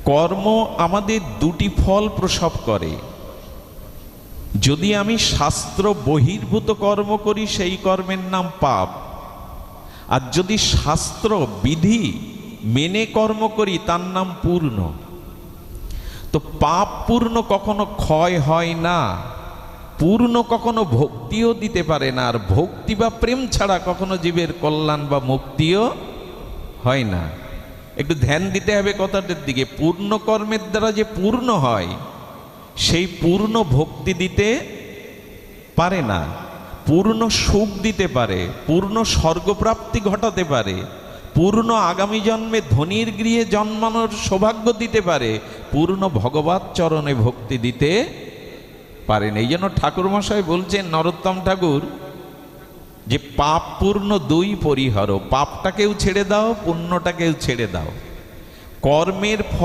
কর্ম আমাদের দুটি ফল প্রসব করে। যদি আমি শাস্ত্র বহির্ভূত কর্ম করি সেই কর্মের নাম পাপ, আর যদি শাস্ত্র বিধি মেনে কর্ম করি তার নাম পূর্ণ। তো পাপ পূর্ণ কখনো ক্ষয় হয় না, পূর্ণ কখনো ভক্তিও দিতে পারে না, আর ভক্তি বা প্রেম ছাড়া কখনো জীবের কল্যাণ বা মুক্তিও হয় না। একটু ধ্যান দিতে হবে কথাটার দিকে। পূর্ণ কর্মের দ্বারা যে পূর্ণ হয় সেই পূর্ণ ভক্তি দিতে পারে না, পূর্ণ সুখ দিতে পারে, পূর্ণ স্বর্গপ্রাপ্তি ঘটাতে পারে, পূর্ণ আগামী জন্মে ধনির গৃহে জন্মানোর সৌভাগ্য দিতে পারে, পূর্ণ ভগবত চরণে ভক্তি দিতে পারেন। এই জন্য ঠাকুরমশাই বলছেন নরোত্তম ঠাকুর যে পাপ পূর্ণ দুই পরিহার, পাপটাকেও ছেড়ে দাও, পুণ্যটাকেও ছেড়ে দাও। কর্মের ফল